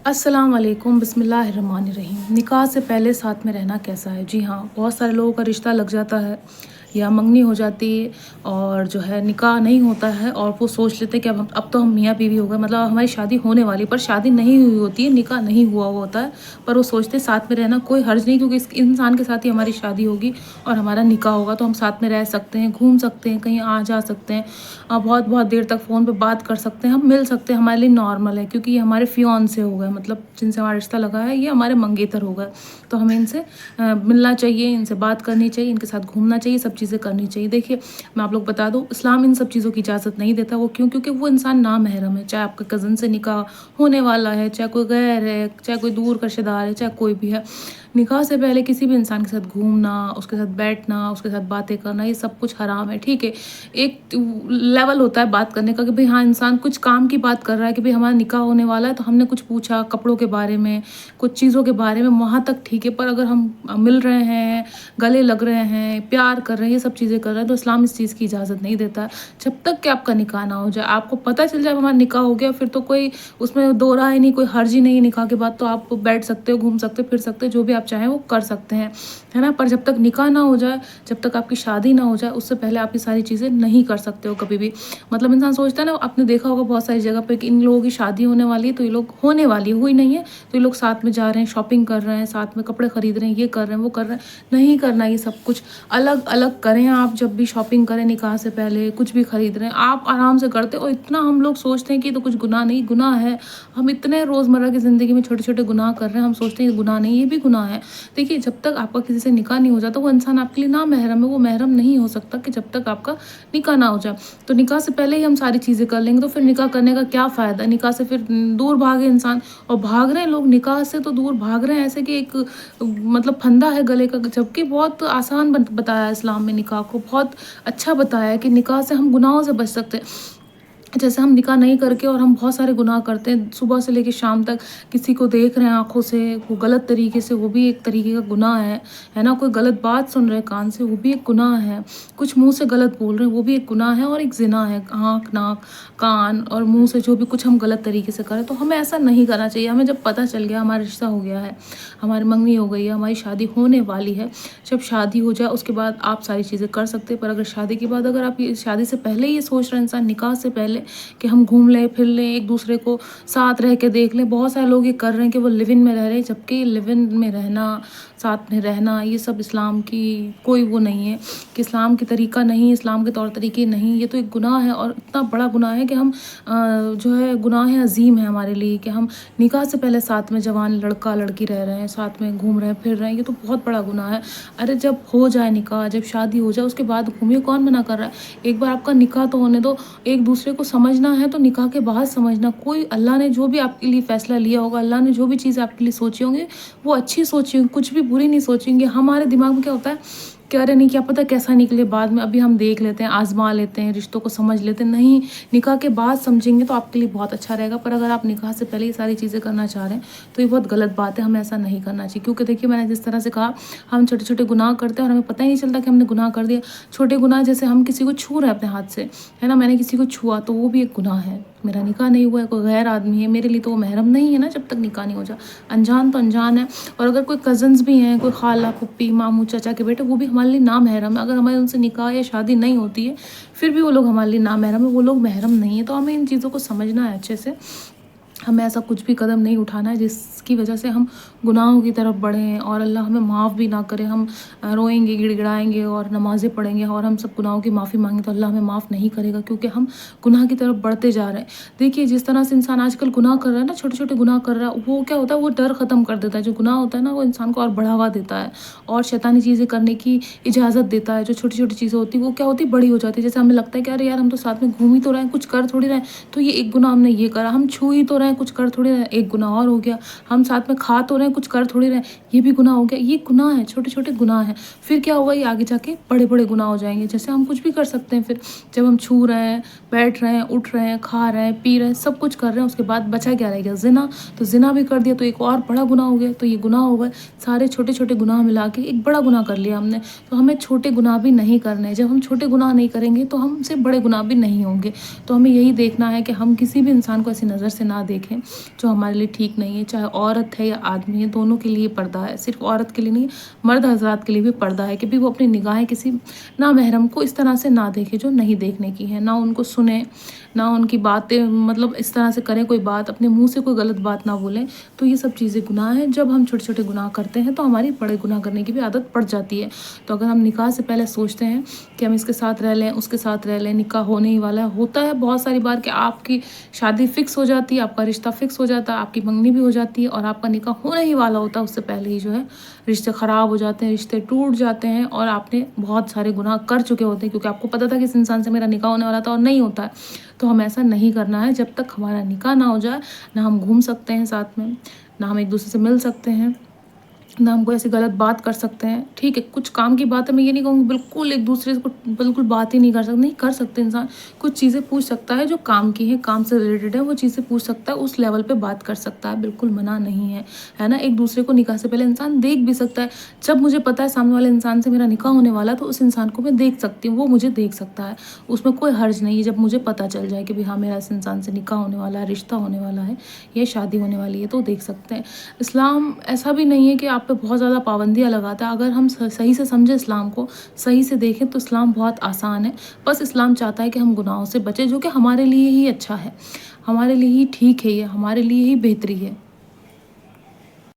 अस्सलाम वालेकुम, बिस्मिल्लाहिर्रहमानिर्रहीम। निकाह से पहले साथ में रहना कैसा है? जी हाँ, बहुत सारे लोगों का रिश्ता लग जाता है या मंगनी हो जाती है और जो है निकाह नहीं होता है और वो सोच लेते हैं कि अब तो हम मियाँ बीवी हो गए, मतलब हमारी शादी होने वाली, पर शादी नहीं हुई होती है, निकाह नहीं हुआ हुआ होता है। पर वो सोचते हैं साथ में रहना कोई हर्ज नहीं, क्योंकि इस इंसान के साथ ही हमारी शादी होगी और हमारा निकाह होगा, तो हम साथ में रह सकते हैं, घूम सकते हैं, कहीं आ जा सकते हैं, बहुत बहुत देर तक फ़ोन पे बात कर सकते हैं, हम मिल सकते हैं, हमारे लिए नॉर्मल है, क्योंकि ये हमारे फियांसे हो गए, मतलब जिनसे हमारा रिश्ता लगा है ये हमारे मंगेतर हो गए। तो हमें इनसे मिलना चाहिए, इनसे बात करनी चाहिए, इनके साथ घूमना चाहिए, सब चीज़ें करनी चाहिए। देखिए, मैं आप लोग बता दूँ, इस्लाम इन सब चीज़ों की इजाज़त नहीं देता। वो क्यों? क्योंकि वो इंसान नामहरम है, चाहे आपके कज़न से निकाह होने वाला है, चाहे कोई गैर है, चाहे कोई दूर का रिश्तेदार है, चाहे कोई भी है। निकाह से पहले किसी भी इंसान के साथ घूमना, उसके साथ बैठना, उसके साथ बातें करना, ये सब कुछ हराम है, ठीक है। एक लेवल होता है बात करने का कि भाई हाँ, इंसान कुछ काम की बात कर रहा है कि भाई हमारा निकाह होने वाला है, तो हमने कुछ पूछा कपड़ों के बारे में, कुछ चीज़ों के बारे में, वहाँ तक ठीक है। पर अगर हम मिल रहे हैं, गले लग रहे हैं, प्यार कर रहे हैं, ये सब चीज़ें कर रहे हैं, तो इस्लाम इस चीज़ की इजाज़त नहीं देता। जब तक कि आपका निकाह ना हो जाए, आपको पता चल जाए हमारा निकाह हो गया, फिर तो कोई उसमें दो राय नहीं, कोई हर्ज ही नहीं है। निकाह के बाद तो आप बैठ सकते हो, घूम सकते हो, फिर सकते हो, जो भी आप चाहें वो कर सकते हैं, है ना। पर जब तक निकाह ना हो जाए, जब तक आपकी शादी ना हो जाए, उससे पहले आप ये सारी चीज़ें नहीं कर सकते हो कभी भी। मतलब इंसान सोचता है ना, आपने देखा होगा बहुत सारी जगह पे कि इन लोगों की शादी होने वाली है, तो ये लोग होने वाली है, हुई नहीं है, तो ये लोग साथ में जा रहे हैं, शॉपिंग कर रहे हैं, साथ में कपड़े खरीद रहे हैं, ये कर रहे हैं, वो कर रहे हैं। नहीं करना ये सब कुछ, अलग अलग करें। आप जब भी शॉपिंग करें निकाह से पहले, कुछ भी खरीद रहे हैं आप आराम से करते हो। इतना हम लोग सोचते हैं कि ये तो कुछ गुनाह नहीं, गुनाह है। हम इतने रोज़मर्रा की ज़िंदगी में छोटे छोटे गुनाह कर रहे हैं, हम सोचते हैं ये गुनाह नहीं, ये भी गुनाह है। देखिए, जब तक आपका किसी से निकाह नहीं हो जाता, वो इंसान आपके लिए ना महरम है, वो महरम नहीं हो सकता कि जब तक आपका निकाह ना हो जाए। तो निकाह से पहले ही हम सारी चीज़ें कर लेंगे, तो फिर निकाह करने का क्या फ़ायदा? निकाह से फिर दूर भागे इंसान, और भाग रहे हैं लोग निकाह से, तो दूर भाग रहे हैं ऐसे कि एक मतलब फंदा है गले का। जबकि बहुत आसान बताया है इस्लाम में, निकाह को बहुत अच्छा बताया है कि निकाह से हम गुनाहों से बच सकते हैं। जैसे हम निकाह नहीं करके और हम बहुत सारे गुनाह करते हैं, सुबह से लेके शाम तक किसी को देख रहे हैं आँखों से, वो गलत तरीके से, वो भी एक तरीके का गुनाह है ना। कोई गलत बात सुन रहे हैं कान से, वो भी एक गुनाह है। कुछ मुँह से गलत बोल रहे हैं, वो भी एक गुनाह है और एक ज़िना है। आँख, नाक, कान और मुँह से जो भी कुछ हम गलत तरीके से करें, तो हमें ऐसा नहीं करना चाहिए। हमें जब पता चल गया हमारा रिश्ता हो गया है, हमारी मंगनी हो गई है, हमारी शादी होने वाली है, जब शादी हो जाए उसके बाद आप सारी चीज़ें कर सकते हैं। पर अगर शादी के बाद, अगर आप ये शादी से पहले ये सोच रहे हैं इंसान, निकाह से पहले, कि हम घूम लें फिर लें, एक दूसरे को साथ रह के देख लें। बहुत सारे लोग ये कर रहे हैं कि वो लिव इन में रह रहे हैं, जबकि लिव इन में रहना, साथ में रहना, ये सब इस्लाम की कोई वो नहीं है, कि इस्लाम की तरीका नहीं, इस्लाम के तौर तरीके नहीं। ये तो एक गुनाह है और इतना बड़ा गुनाह है कि हम जो है गुनाह है अजीम है हमारे लिए, कि हम निकाह से पहले साथ में जवान लड़का लड़की रह रहे हैं, साथ में घूम रहे हैं फिर रहे हैं, ये तो बहुत बड़ा गुनाह है। अरे जब हो जाए निकाह, जब शादी हो जाए, उसके बाद घूमिए, कौन मना कर रहा है? एक बार आपका निकाह तो होने दो। एक दूसरे को समझना है तो निकाह के बाद समझना। कोई अल्लाह ने जो भी आपके लिए फ़ैसला लिया होगा, अल्लाह ने जो भी चीज़ आपके लिए सोची होंगी, वो अच्छी सोची होंगी, कुछ भी बुरी नहीं सोचेंगे। हमारे दिमाग में क्या होता है कि अरे नहीं, क्या पता कैसा निकले बाद में, अभी हम देख लेते हैं, आज़मा लेते हैं, रिश्तों को समझ लेते हैं। नहीं, निकाह के बाद समझेंगे तो आपके लिए बहुत अच्छा रहेगा। पर अगर आप निकाह से पहले ये सारी चीज़ें करना चाह रहे हैं, तो ये बहुत गलत बात है, हमें ऐसा नहीं करना चाहिए। क्योंकि देखिए, मैंने जिस तरह से कहा, हम छोटे छोटे गुनाह करते हैं और हमें पता ही नहीं चलता कि हमने गुनाह कर दिया। छोटे गुनाह, जैसे हम किसी को छू रहे हैं अपने हाथ से, है ना, मैंने किसी को छुआ तो वो भी एक गुनाह है। मेरा निकाह नहीं हुआ है, कोई गैर आदमी है, मेरे लिए तो वो महरम नहीं है ना, जब तक निकाह नहीं हो जाए। अनजान तो अनजान है। और अगर कोई कज़न्स भी हैं, कोई खाला, फूफी, मामू, चाचा के बेटे, वो भी हमारे लिए ना महरम है। अगर हमारे उनसे निकाह या शादी नहीं होती है, फिर भी वो लोग हमारे लिए ना महरम है, वो लोग महरम नहीं है। तो हमें इन चीज़ों को समझना है अच्छे से। हमें ऐसा कुछ भी कदम नहीं उठाना है जिसकी वजह से हम गुनाहों की तरफ बढ़ें और अल्लाह हमें माफ़ भी ना करे। हम रोएंगे, गिड़गिड़ाएंगे और नमाज़ें पढ़ेंगे और हम सब गुनाहों की माफ़ी मांगें, तो अल्लाह हमें माफ़ नहीं करेगा, क्योंकि हम गुनाह की तरफ बढ़ते जा रहे हैं। देखिए, जिस तरह से इंसान आजकल गुनाह कर रहा है ना, छोटे छोटे गुनाह कर रहा है, वो क्या होता है, वो डर ख़त्म कर देता है। जो गुनाह होता है ना, वो इंसान को और बढ़ावा देता है और शैतानी चीज़ें करने की इजाज़त देता है। जो छोटी छोटी चीज़ें होती हैं, वो क्या होती है, बड़ी हो जाती है। जैसे हमें लगता है कि अरे यार, हम तो साथ में घूम ही तो रहे हैं, कुछ कर थोड़ी रहे हैं, तो ये एक गुनाह हमने ये करा। हम छू ही तो रहे हैं, कुछ कर थोड़ी रहे हैं, एक गुनाह और हो गया। हम साथ में खा तो रहे हैं, कुछ कर थोड़ी रहे हैं, ये भी गुनाह हो गया। ये गुनाह है, छोटे छोटे गुनाह हैं। फिर क्या होगा, ये आगे जाके बड़े बड़े गुनाह हो जाएंगे। जैसे हम कुछ भी कर सकते हैं, फिर जब हम छू रहे हैं, बैठ रहे हैं, उठ रहे हैं, खा रहे हैं, पी रहे हैं, सब कुछ कर रहे हैं, उसके बाद बचा क्या रह गया, जिना। तो जिना भी कर दिया तो एक और बड़ा गुनाह हो गया। तो ये गुनाह हो गए, सारे छोटे छोटे गुनाह मिला के एक बड़ा गुनाह कर लिया हमने। तो हमें छोटे गुनाह भी नहीं करने हैं। जब हम छोटे गुनाह नहीं करेंगे, तो हमसे बड़े गुनाह भी नहीं होंगे। तो हमें यही देखना है कि हम किसी भी इंसान को ऐसी नज़र से ना देखें دیکھیں جو ہمارے لیے ٹھیک نہیں ہے. چاہے عورت ہے یا آدمی ہے، دونوں کے لیے پردہ ہے. صرف عورت کے لیے نہیں، مرد حضرات کے لیے بھی پردہ ہے کہ بھی وہ اپنی نگاہیں کسی نامحرم کو اس طرح سے نہ دیکھے جو نہیں دیکھنے کی ہے، نہ ان کو سنیں، نہ ان کی باتیں مطلب اس طرح سے کریں، کوئی بات اپنے منہ سے کوئی غلط بات نہ بولیں. تو یہ سب چیزیں گناہ ہیں. جب ہم چھوٹے چھوٹے گناہ کرتے ہیں تو ہماری بڑے گناہ کرنے کی بھی عادت پڑ جاتی ہے. تو اگر ہم نکاح سے پہلے سوچتے ہیں کہ ہم اس کے ساتھ رہ لیں، اس کے ساتھ رہ لیں، نکاح ہونے ہی والا ہے. ہوتا ہے بہت ساری بار کہ آپ کی شادی فکس ہو جاتی ہے، آپ کا رشتہ فکس ہو جاتا ہے، آپ کی منگنی بھی ہو جاتی ہے اور آپ کا نکاح ہونے ہی والا ہوتا ہے. اس سے پہلے ہی جو ہے رشتے خراب ہو جاتے ہیں، رشتے ٹوٹ جاتے ہیں اور آپ نے بہت سارے گناہ کر چکے ہوتے ہیں کیونکہ آپ کو پتہ تھا کہ اس انسان سے میرا نکاح ہونے والا تھا اور نہیں ہوتا ہے. تو ہم ایسا نہیں کرنا ہے. جب تک ہمارا نکاح نہ ہو جائے نہ ہم گھوم سکتے ہیں ساتھ میں، نہ ہم ایک دوسرے سے مل سکتے ہیں، نہ ہم کوئی ایسی غلط بات کر سکتے ہیں. ٹھیک ہے کچھ کام کی بات ہے، میں یہ نہیں کہوں گی بالکل ایک دوسرے کو بالکل بات ہی نہیں کر سکتے، نہیں کر سکتے. انسان کچھ چیزیں پوچھ سکتا ہے جو کام کی ہیں، کام سے ریلیٹڈ ہے، وہ چیزیں پوچھ سکتا ہے، اس لیول پہ بات کر سکتا ہے، بالکل منع نہیں ہے نا. ایک دوسرے کو نکاح سے پہلے انسان دیکھ بھی سکتا ہے. جب مجھے پتا ہے سامنے والے انسان سے میرا نکاح ہونے والا ہے تو اس انسان کو میں دیکھ سکتی ہوں، وہ مجھے دیکھ سکتا ہے، اس میں کوئی حرج نہیں ہے. جب مجھے پتہ چل جائے کہ ہاں میرا اس انسان سے نکاح ہونے والا ہے، رشتہ ہونے والا ہے، یہ شادی ہونے والی ہے، تو دیکھ سکتے ہیں. اسلام ایسا بھی نہیں ہے کہ آپ پہ بہت زیادہ پابندیاں لگاتا ہے. اگر ہم صحیح سے سمجھیں اسلام کو، صحیح سے دیکھیں تو اسلام بہت آسان ہے. بس اسلام چاہتا ہے کہ ہم گناہوں سے بچیں جو کہ ہمارے لیے ہی اچھا ہے، ہمارے لیے ہی ٹھیک ہے، یہ ہمارے لیے ہی بہتری ہے.